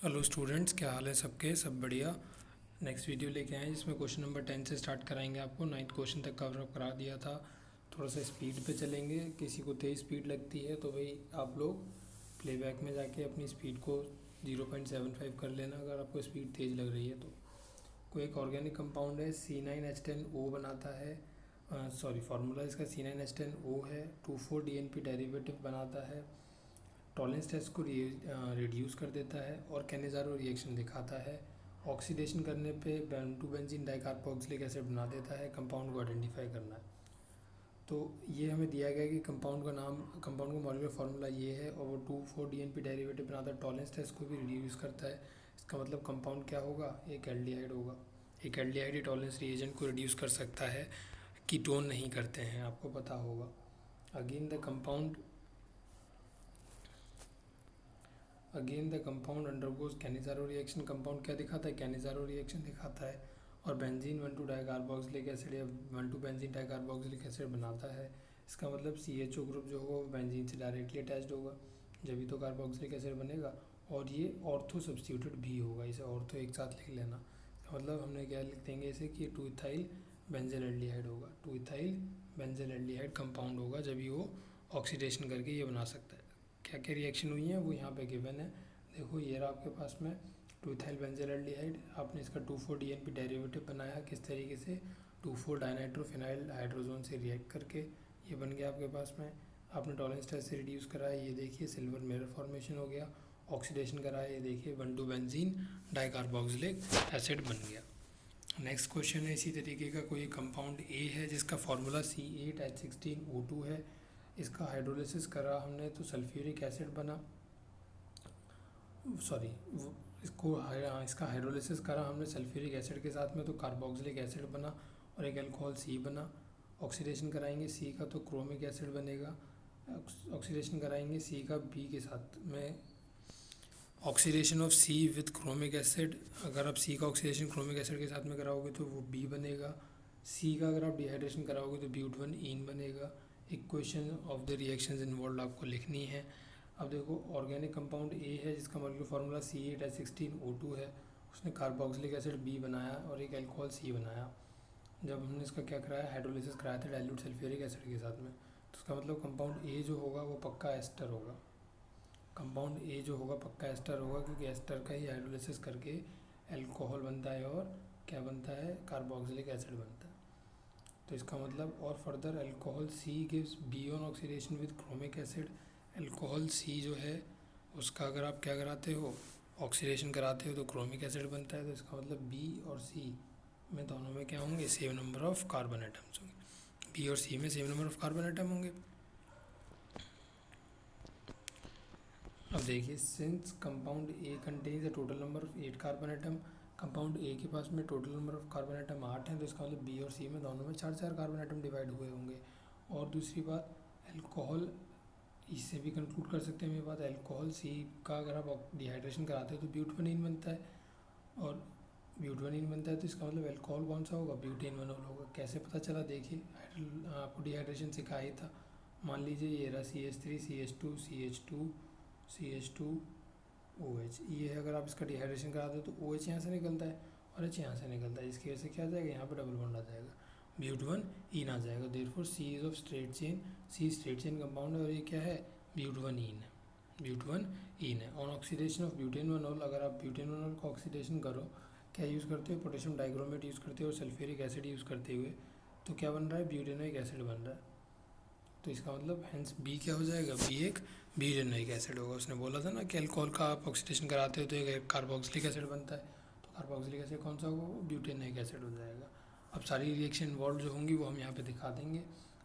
Hello students, क्या हाल है सबके? सब बढ़िया। नेक्स्ट वीडियो लेके आए हैं जिसमें क्वेश्चन नंबर 10 से स्टार्ट कराएंगे। आपको 9th क्वेश्चन तक कवर अप करा दिया था। थोड़ा सा स्पीड पे चलेंगे। किसी को तेज़ स्पीड लगती है तो भाई आप लोग प्लेबैक में जाके अपनी स्पीड को 0.75 कर लेना अगर आपको स्पीड तेज़ लग रही है तो। कोई एक ऑर्गेनिक कंपाउंड है C9H10O बनाता है। सॉरी, फार्मूला इसका C9H10O है। 2,4-DNP डेरिवेटिव बनाता है। टॉलेंस टेस्ट को रिड्यूस कर देता है और कैनेजारो रिएक्शन दिखाता है। ऑक्सीडेशन करने पे 2 बेंजीन डाइकार्बोक्सिलिक एसिड बना देता है। कंपाउंड को आइडेंटिफाई करना है। तो ये हमें दिया गया है कि कंपाउंड का नाम, कंपाउंड का मॉलिक्यूलर फार्मूला ये है और वो 2,4-DNP डेरिवेटिव बनाता है। टॉलेंस टेस्ट को भी रिड्यूस करता है। इसका मतलब कंपाउंड क्या होगा? एक एल्डिहाइड होगा। एक एल्डिहाइड ही टॉलेंस रिएजेंट को रिड्यूस कर सकता है, कीटोन नहीं करते हैं, आपको पता होगा। Again the compound undergoes Cannizzaro reaction. Compound क्या दिखाता है? कैनिजारो रिएक्शन दिखाता है और बेंजीन 1,2 डाइकार्बोक्सिलिक एसिड या 1,2 बेंजीन डाइकार्बोक्सिलिक एसिड बनाता है। इसका मतलब CHO ग्रुप जो होगा वो बेंजीन से डायरेक्टली अटैच्ड होगा, जब भी तो कार्बोक्सिलिक एसिड बनेगा। और ये ऑर्थो सब्स्टिट्यूटेड भी होगा, इसे ऑर्थो एक साथ लिख लेना। इसका मतलब हमने क्या लिख देंगे इसे कि 2 इथाइल बेंजेल एल्डिहाइड होगा। 2 इथाइल बेंजेल एल्डिहाइड कंपाउंड होगा, जब भी वो ऑक्सीडेशन करके ये बना सकता है। क्या क्या रिएक्शन हुई है वो यहाँ पे गिवन है। देखो ये रहा आपके पास में 2 इथाइल बेंजेल एल्डिहाइड। आपने इसका 2,4-DNP डेरिवेटिव बनाया किस तरीके से? 2,4 डाइनाइट्रोफिनाइल हाइड्रोजन से रिएक्ट करके ये बन गया आपके पास में। आपने टॉलेंस टेस्ट से रिड्यूस कराया, ये देखिए सिल्वर मिरर फॉर्मेशन हो गया। ऑक्सीडेशन कराया, ये देखिए 1,2 बेंजीन डाइकार्बोक्सिलिक एसिड बन गया। नेक्स्ट क्वेश्चन है इसी तरीके का। कोई कंपाउंड A है जिसका फार्मूला C8H16O2 है। इसका हाइड्रोलिसिस करा हमने तो सल्फ्यूरिक एसिड बना। सॉरी, इसका हाइड्रोलिसिस करा हमने सल्फ्यूरिक एसिड के साथ में तो कार्बोक्सिलिक एसिड बना और एक अल्कोहल C बना। ऑक्सीडेशन कराएंगे C का तो क्रोमिक एसिड बनेगा। ऑक्सीडेशन कराएंगे C का B के साथ में। Oxidation of C with chromic acid, अगर आप C का ऑक्सीडेशन क्रोमिक एसिड के साथ में कराओगे तो वो B बनेगा। C का अगर आप डिहाइड्रेशन कराओगे तो ब्यूटेन ईन बनेगा। Equation of the reactions involve आपको लिखनी है। अब देखो ऑर्गेनिक कंपाउंड A है जिसका मॉलिक्यूलर फार्मूला C8H16O2 है। उसने कार्बोक्सिलिक एसिड B बनाया और एक अल्कोहल C बनाया। जब हमने इसका क्या कराया? हाइड्रोलिसिस कराया था डाइल्यूट सल्फ्यूरिक एसिड के साथ में। तो उसका मतलब कंपाउंड A जो होगा वो पक्का एस्टर होगा। कंपाउंड A जो होगा पक्का एस्टर होगा, क्योंकि एस्टर का ही हाइड्रोलिसिस करके अल्कोहल बनता है और क्या बनता है? कार्बोक्सिलिक एसिड बनता है। तो इसका मतलब और further alcohol C gives B on oxidation with chromic acid. Alcohol C जो है उसका अगर आप क्या कराते हो? ऑक्सीडेशन कराते हो तो क्रोमिक एसिड बनता है। तो इसका मतलब B और C में दोनों में क्या होंगे? Same number of carbon atoms होंगे। B और C में same number of carbon atom होंगे। अब देखिए, since compound A contains a total number of 8 carbon atom, compound A के पास में total number of carbon atom 8 हैं, तो इसका मतलब B और C में दोनों में 4-4 कार्बन एटम डिवाइड हुए होंगे। और दूसरी बात, अल्कोहल, इससे भी कंक्लूड कर सकते हैं मेरी बात, अल्कोहल C का अगर आप डिहाइड्रेशन कराते हो तो ब्यूटेन बनता है और ब्यूटेन बनता है, तो इसका मतलब अल्कोहल कौन सा होगा? ब्यूटेनॉल होगा। कैसे पता चला? देखिए आपको डिहाइड्रेशन सिखाया ही था। मान लीजिए ये रहा CH3 CH2 CH2 CH2OH, ये है। अगर आप इसका डिहाइड्रेशन कराते हो तो OH यहाँ से निकलता है और H यहाँ से निकलता है। इसकी वजह से क्या आ जाएगा? यहाँ पे डबल बॉन्ड आ जाएगा, ब्यूटेन ईन आ जाएगा। Therefore C is of straight chain, C straight chain compound है और ये क्या है? ब्यूटेन ईन है। ब्यूटेन ईन है। ऑन ऑक्सीडेशन ऑफ ब्यूटेनॉल, अगर आप ब्यूटेनॉल का ऑक्सीडेशन करो, क्या यूज़ करते हो? पोटेशियम डाइक्रोमेट यूज़ करते हो और सल्फ्यूरिक एसिड यूज़ करते हुए, तो क्या बन रहा है? ब्यूटेनोइक एसिड बन रहा है। तो इसका मतलब हैंस B क्या हो जाएगा? B एक ब्यूटेनोइक एसिड होगा। उसने बोला था ना कि अल्कोहल का आप ऑक्सीडेशन कराते हो तो एक कार्बोक्सिलिक एसिड बनता है, तो कार्बोक्सिलिक एसिड कौन सा होगा? वो ब्यूटेनोइक एसिड हो जाएगा। अब सारी रिएक्शन इन्वॉल्व जो होंगी वो हम यहाँ पे दिखा देंगे।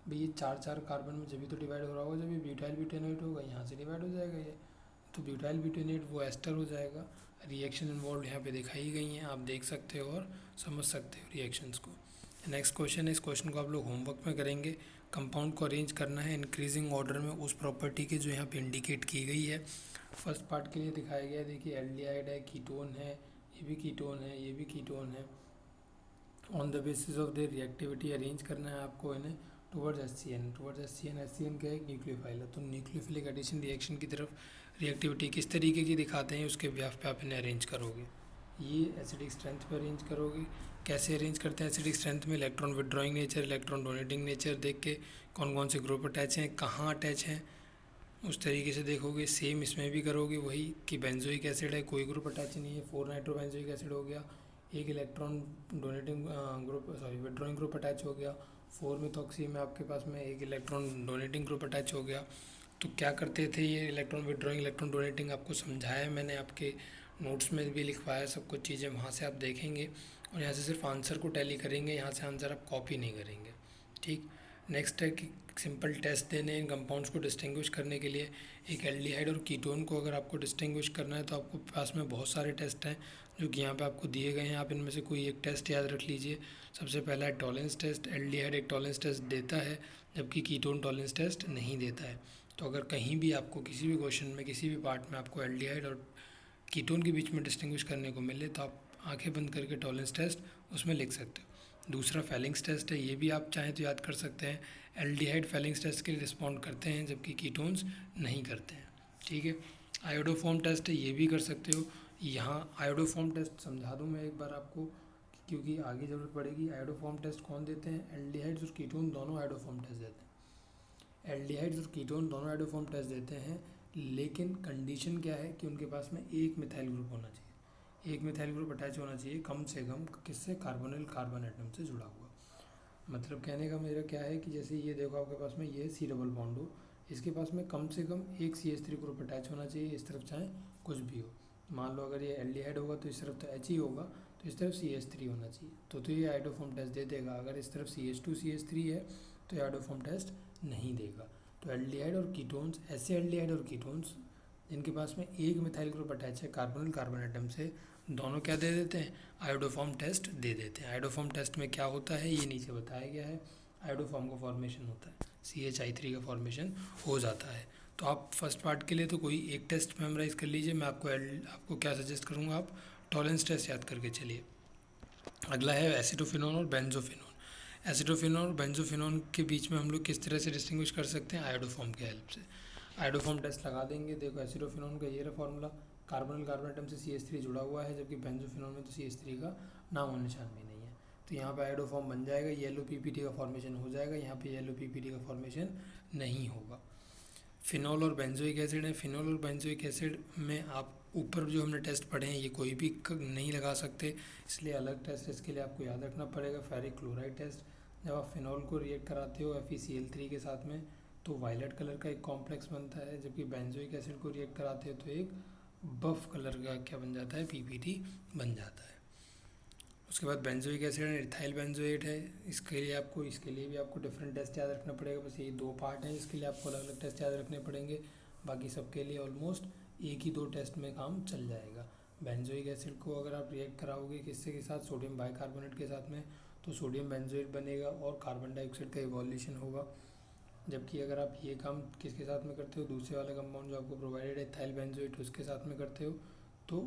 भाई ये 4-4 कार्बन में जब भी तो डिवाइड हो रहा होगा, जब ये ब्यूटाइल ब्यूटेनोइट होगा यहाँ से डिवाइड हो जाएगा ये, तो ब्यूटाइल ब्यूटेनोइट वो एस्टर हो जाएगा। रिएक्शन इन्वॉल्व यहाँ पे दिखाई गई हैं, आप देख सकते हो और समझ सकते हो रिएक्शंस को। नेक्स्ट क्वेश्चन है, इस क्वेश्चन को आप लोग होमवर्क में करेंगे। कंपाउंड को अरेंज करना है इंक्रीजिंग ऑर्डर में उस प्रॉपर्टी के जो यहाँ पे इंडिकेट की गई है। फर्स्ट पार्ट के लिए दिखाया गया है, देखिए एल्डिहाइड है, कीटोन है, ये भी कीटोन है, ये भी कीटोन है। On the basis of their reactivity arrange करना है आपको इन्हें टुवर्ड्स HCN। टुवर्ड्स HCN क्या है? न्यूक्लियोफाइल है, तो न्यूक्लियोफिलिक एडिशन रिएक्शन की तरफ रिएक्टिविटी किस तरीके की दिखाते हैं उसके बेहाफ पे आप इन्हें अरेंज करोगे। ये एसिडिक स्ट्रेंथ पे अरेंज करोगे। कैसे अरेंज करते हैं एसिडिक स्ट्रेंथ में, electron withdrawing nature, electron donating nature देख के कौन कौन से ग्रुप अटैच हैं, कहाँ अटैच हैं, उस तरीके से देखोगे। सेम इसमें भी करोगे वही कि बेंजोइक एसिड है, कोई ग्रुप अटैच नहीं है, 4 नाइट्रो बेंजोइक एसिड हो गया, एक electron donating group sorry withdrawing group attach हो गया, 4 मिथॉक्सी में आपके पास में एक इलेक्ट्रॉन डोनेटिंग ग्रुप अटैच हो गया। तो क्या करते थे ये इलेक्ट्रॉन विड्रॉइंग इलेक्ट्रॉन डोनेटिंग आपको समझाया मैंने, आपके नोट्स में भी लिखवाया सब कुछ चीज़ें, वहाँ से आप देखेंगे और यहाँ से सिर्फ आंसर को टैली करेंगे, यहाँ से आंसर आप कॉपी नहीं करेंगे। ठीक। नेक्स्ट है कि सिंपल टेस्ट देने हैं इन कंपाउंड्स को डिस्टिंग्विश करने के लिए। एक एल्डिहाइड और कीटोन को अगर आपको डिस्टिंग्विश करना है तो आपको पास में बहुत सारे टेस्ट हैं जो कि यहाँ पे आपको दिए गए हैं। आप इनमें से कोई एक टेस्ट याद रख लीजिए। सबसे पहला है टॉलेंस टेस्ट। एल्डिहाइड एक टॉलेंस टेस्ट देता है जबकि कीटोन टॉलेंस टेस्ट नहीं देता है। तो अगर कहीं भी आपको किसी भी क्वेश्चन में किसी भी पार्ट में आपको एल्डिहाइड और कीटोन के बीच में डिस्टिंग्विश करने को मिले तो आप आंखें बंद करके टॉलेंस टेस्ट उसमें लिख सकते हो। दूसरा फेलिंग्स टेस्ट है, ये भी आप चाहें तो याद कर सकते हैं। एल्डिहाइड फेलिंग्स टेस्ट के लिए रिस्पॉन्ड करते हैं जबकि कीटोन्स नहीं करते हैं। ठीक है। आयोडोफॉर्म टेस्ट है, ये भी कर सकते हो। यहाँ आयोडोफॉर्म टेस्ट समझा दूँ मैं एक बार आपको क्योंकि आगे ज़रूरत पड़ेगी। आयोडोफॉर्म टेस्ट कौन देते हैं, एल्डिहाइड्स और कीटोन दोनों आयोडोफॉर्म टेस्ट देते हैं। एल्डिहाइड्स और कीटोन दोनों आयोडोफॉर्म टेस्ट देते हैं, लेकिन कंडीशन क्या है कि उनके पास में एक मिथाइल ग्रुप होना चाहिए। एक मिथाइल ग्रुप अटैच होना चाहिए कम से कम किससे, कार्बोनिल कार्बन एटम से जुड़ा हुआ। मतलब कहने का मेरा क्या है कि जैसे ये देखो आपके पास में ये सी डबल बॉन्ड हो, इसके पास में कम से कम एक CH3 ग्रुप अटैच होना चाहिए इस तरफ, चाहे कुछ भी हो। मान लो अगर ये एल्डिहाइड होगा तो इस तरफ तो H ही होगा, तो इस तरफ CH3 होना चाहिए, तो ये आयोडोफॉर्म टेस्ट दे देगा। अगर इस तरफ CH2 CH3 है तो ये आयोडोफॉर्म टेस्ट नहीं देगा। तो एल्डिहाइड और कीटोन्स, ऐसे एल्डिहाइड और कीटोन्स जिनके पास में एक मिथाइल ग्रुप अटैच है कार्बोनिल कार्बन एटम से, दोनों क्या दे देते हैं, आयोडोफॉर्म टेस्ट दे देते हैं। आयोडोफॉर्म टेस्ट में क्या होता है ये नीचे बताया गया है। आयोडोफॉर्म का फॉर्मेशन होता है, CH3 का फॉर्मेशन हो जाता है। तो आप फर्स्ट पार्ट के लिए तो कोई एक टेस्ट मेमोराइज कर लीजिए। मैं आपको क्या सजेस्ट करूँगा, आप टॉलेंस टेस्ट याद करके चलिए। अगला है एसिडोफिनोन और बेंजोफिनोन। एसिडोफिनोन और बेंजोफिनोन के बीच में हम लोग किस तरह से डिस्टिंग्विश कर सकते हैं, आयोडोफॉर्म के हेल्प से। आयोडोफॉर्म टेस्ट लगा देंगे। देखो एसिडोफिनोन का ये रहा फॉर्मूला, कार्बोनिल कार्बन एटम से CH3 जुड़ा हुआ है, जबकि बेंजोफिनोन में तो CH3 का नाम और निशान भी नहीं है। तो यहाँ पे आयोडोफॉर्म बन जाएगा, येलो PPT का फॉर्मेशन हो जाएगा, यहाँ पे येलो PPT का फॉर्मेशन नहीं होगा। फिनॉल और बेंजोइक एसिड है। फिनॉल और बेंजोइक एसिड में आप ऊपर जो हमने टेस्ट पढ़े हैं ये कोई भी नहीं लगा सकते, इसलिए अलग टेस्ट इसके लिए आपको याद रखना पड़ेगा। फेरिक क्लोराइड टेस्ट, जब आप फिनॉल को रिएक्ट कराते हो FeCl3 के साथ में तो वायलेट कलर का एक कॉम्प्लेक्स बनता है, जबकि बेंजोइक एसिड को रिएक्ट कराते हो तो एक बफ कलर का क्या बन जाता है, PPT बन जाता है। उसके बाद बेंजोइक एसिड है, इथाइल बेंजोएट है। इसके लिए भी आपको डिफरेंट टेस्ट याद रखना पड़ेगा। बस ये 2 पार्ट हैं, इसके लिए आपको अलग अलग टेस्ट याद रखने पड़ेंगे। बाकी सबके लिए ऑलमोस्ट एक ही 2 टेस्ट में काम चल जाएगा। बेंजोइक एसिड को अगर आप रिएक्ट कराओगे किससे के साथ, सोडियम बाइकार्बोनेट के साथ में, तो सोडियम बेंजोएट बनेगा और कार्बन डाइऑक्साइड का इवोल्यूशन होगा। जबकि अगर आप ये काम किसके साथ में करते हो, दूसरे वाले कंपाउंड जो आपको प्रोवाइडेड है इथाइल बेंजोएट उसके साथ में करते हो, तो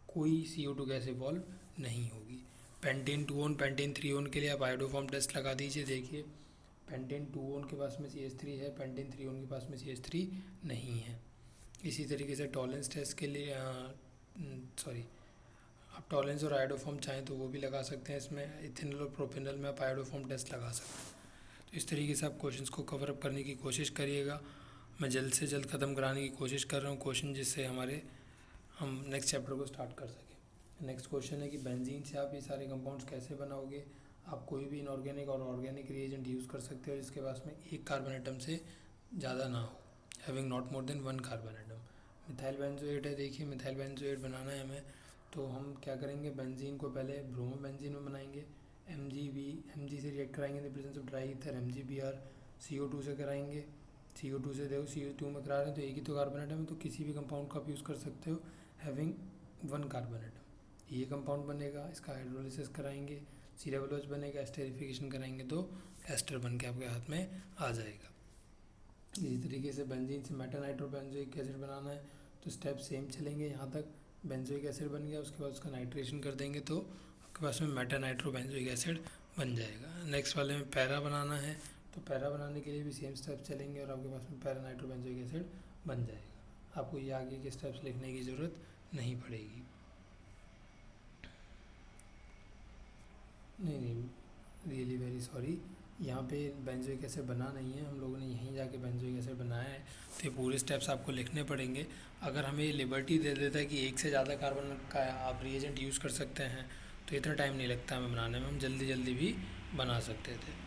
कोई CO2 गैस इवॉल्व नहीं होगी। पेंटेन 2 पेंटेन 3 के लिए आप आयोडोफॉर्म टेस्ट लगा दीजिए। देखिए पेंटेन 2 के पास में CH3 है, पेंटेन 3 के पास में CH3 नहीं है। इसी तरीके से टॉलेंस टेस्ट के लिए आप टॉलेंस और आयोडोफॉर्म चाहें तो वो भी लगा सकते हैं। इसमें इथेनॉल और प्रोपेनॉल में आप आयोडोफॉर्म टेस्ट लगा सकते हैं। तो इस तरीके से आप क्वेश्चंस को कवर अप करने की कोशिश करिएगा। मैं जल्द से जल्द ख़त्म कराने की कोशिश कर रहा हूँ क्वेश्चन, जिससे हम नेक्स्ट चैप्टर को स्टार्ट कर सकें। नेक्स्ट क्वेश्चन है कि बेंजीन से आप ये सारे कंपाउंड्स कैसे बनाओगे। आप कोई भी इनऑर्गेनिक और ऑर्गेनिक रिएजेंट यूज़ कर सकते हो जिसके पास में एक कार्बन एटम से ज़्यादा ना हो, having not more than 1 carbon atom. Methyl benzoate है, देखिए मिथाइल बेंजोएट बनाना है हमें, तो हम क्या करेंगे, बेंजीन को पहले ब्रोमो बेंजीन में बनाएंगे। Mg से रिएक्ट कराएंगे in the presence of dry ether, MgBr। CO2 से कराएंगे, CO2 से देखो CO2 में करा रहे हैं तो एक ही तो कार्बन एटम है, तो किसी भी कंपाउंड का आप यूज़ कर सकते हो हैविंग 1 कार्बन एटम। ये कंपाउंड बनेगा, इसका हाइड्रोलिसिस कराएंगे, COOH बनेगा, एस्टेरिफिकेशन कराएंगे तो एस्टर बन के आपके हाथ में आ जाएगा। इसी तरीके से बेंजीन से मेटानाइट्रोबेंजोइक एसिड बनाना है तो स्टेप सेम चलेंगे। यहाँ तक बेंजोइक एसिड बन गया, उसके बाद उसका नाइट्रेशन कर देंगे तो आपके पास में मेटानाइट्रोबेंजोइक एसिड बन जाएगा। नेक्स्ट वाले में पैरा बनाना है तो पैरा बनाने के लिए भी सेम स्टेप चलेंगे और आपके पास में पैरानाइट्रोबेंजोइक एसिड बन जाएगा। आपको ये आगे के स्टेप्स लिखने की ज़रूरत नहीं पड़ेगी। नहीं, रियली वेरी सॉरी, यहाँ पे बेंजोइक एसिड बना नहीं है, हम लोगों ने यहीं जाके बेंजोइक एसिड बनाया है, तो ये पूरे स्टेप्स आपको लिखने पड़ेंगे। अगर हमें लिबर्टी दे देता है कि एक से ज़्यादा कार्बन का आप रिएजेंट यूज़ कर सकते हैं, तो इतना टाइम नहीं लगता हमें बनाने में, हम जल्दी जल्दी भी बना सकते थे।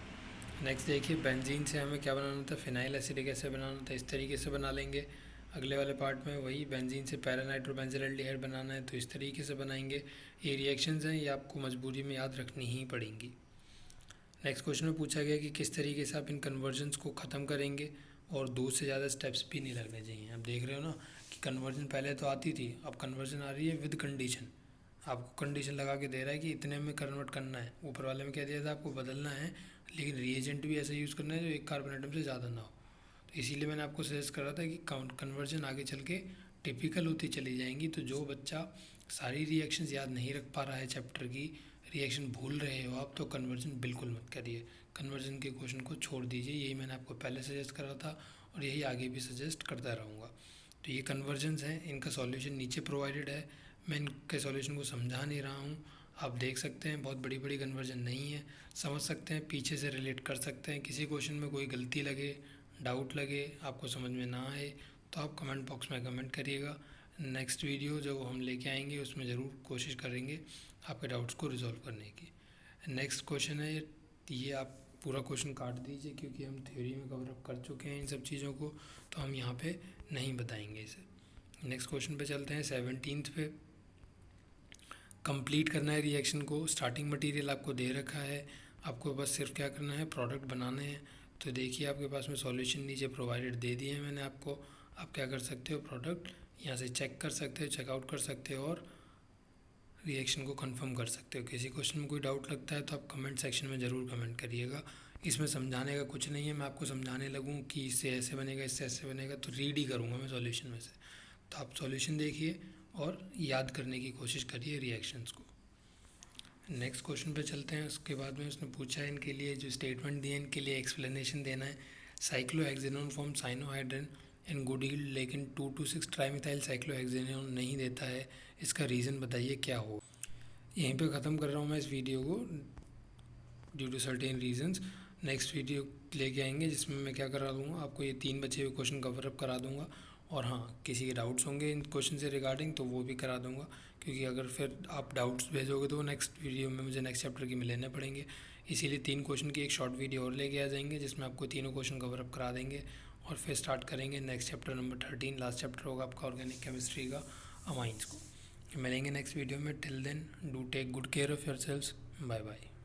नेक्स्ट देखिए, बेंजीन से हमें क्या बनाना था, फिनाइल एसिडिक एसिड बनाना था, इस तरीके से बना लेंगे। अगले वाले पार्ट में वही बेंजीन से पैरानाइट्रोबेंजिलल्डिहाइड बनाना है, तो इस तरीके से बनाएंगे। ये रिएक्शंस हैं, ये आपको मजबूरी में याद रखनी ही पड़ेंगी। नेक्स्ट क्वेश्चन में पूछा गया कि किस तरीके से आप इन कन्वर्जन्स को ख़त्म करेंगे और 2 से ज़्यादा स्टेप्स भी नहीं लगने चाहिए। आप देख रहे हो ना कि कन्वर्जन पहले तो आती थी, अब कन्वर्जन आ रही है विद कंडीशन। आपको कंडीशन लगा के दे रहा है कि इतने में कन्वर्ट करना है, ऊपर वाले में कह दिया था आपको बदलना है, लेकिन रिएजेंट भी ऐसा यूज़ करना है जो एक कार्बन एटम से ज़्यादा ना हो। तो इसीलिए मैंने आपको सजेस्ट करा था कि कन्वर्जन आगे चल के टिपिकल होती चली जाएंगी। तो जो बच्चा सारी रिएक्शंस याद नहीं रख पा रहा है चैप्टर की, रिएक्शन भूल रहे हो आप, तो कन्वर्जन बिल्कुल मत करिए, कन्वर्जन के क्वेश्चन को छोड़ दीजिए। यही मैंने आपको पहले सजेस्ट करा था और यही आगे भी सजेस्ट करता रहूँगा। तो ये कन्वर्जन्स हैं, इनका सॉल्यूशन नीचे प्रोवाइडेड है, मैं इनके सॉल्यूशन को समझा नहीं रहा हूँ, आप देख सकते हैं। बहुत बड़ी बड़ी कन्वर्जन नहीं है, समझ सकते हैं, पीछे से रिलेट कर सकते हैं। किसी क्वेश्चन में कोई गलती लगे, डाउट लगे, आपको समझ में ना आए, तो आप कमेंट बॉक्स में कमेंट करिएगा। नेक्स्ट वीडियो जो हम लेके आएंगे उसमें ज़रूर कोशिश करेंगे आपके डाउट्स को रिजॉल्व करने की। नेक्स्ट क्वेश्चन है ये, आप पूरा क्वेश्चन काट दीजिए क्योंकि हम थ्योरी में कवर अप कर चुके हैं इन सब चीज़ों को, तो हम यहाँ पे नहीं बताएंगे इसे। नेक्स्ट क्वेश्चन पे चलते हैं 17th पे। कंप्लीट करना है रिएक्शन को, स्टार्टिंग मटेरियल आपको दे रखा है, आपको बस सिर्फ क्या करना है, प्रोडक्ट बनाने हैं। तो देखिए आपके पास में सॉल्यूशन नीचे प्रोवाइडेड दे दिए हैं मैंने आपको। आप क्या कर सकते हो, प्रोडक्ट यहाँ से चेक कर सकते हो, चेकआउट कर सकते हो और रिएक्शन को कंफर्म कर सकते हो। किसी क्वेश्चन में कोई डाउट लगता है तो आप कमेंट सेक्शन में ज़रूर कमेंट करिएगा। इसमें समझाने का कुछ नहीं है, मैं आपको समझाने लगूँ कि इससे ऐसे बनेगा, इससे ऐसे बनेगा, तो रीड ही करूँगा मैं सॉल्यूशन में से। तो आप सॉल्यूशन देखिए और याद करने की कोशिश करिए रिएक्शंस को। नेक्स्ट क्वेश्चन पे चलते हैं। उसके बाद में उसने पूछा है इनके लिए जो स्टेटमेंट दिए इनके लिए एक्सप्लेनेशन देना है। Cyclohexanone form cyanohydrin and good yield, लेकिन 2,2,6 ट्राईमिथाइल साइक्लोहेक्सेनोन नहीं देता है, इसका रीज़न बताइए क्या हो। यहीं पे ख़त्म कर रहा हूँ मैं इस वीडियो को due to certain reasons. Next video लेके आएंगे जिसमें मैं क्या करा दूँगा, आपको ये 3 बचे हुए क्वेश्चन कवर अप करा दूँगा। और हाँ, किसी के डाउट्स होंगे इन क्वेश्चन से रिगार्डिंग तो वो भी करा दूँगा, क्योंकि अगर फिर आप डाउट्स भेजोगे तो नेक्स्ट वीडियो में मुझे नेक्स्ट चैप्टर के में लेने पड़ेंगे। इसीलिए 3 क्वेश्चन की एक शॉर्ट वीडियो और लेके आ जाएंगे जिसमें आपको तीनों क्वेश्चन कवर अप करा देंगे और फिर स्टार्ट करेंगे next chapter number 13। Last chapter होगा आपका ऑर्गेनिक केमिस्ट्री का, अमाइंस को। मिलेंगे नेक्स्ट वीडियो में। Till then do take good care of your selves. Bye bye.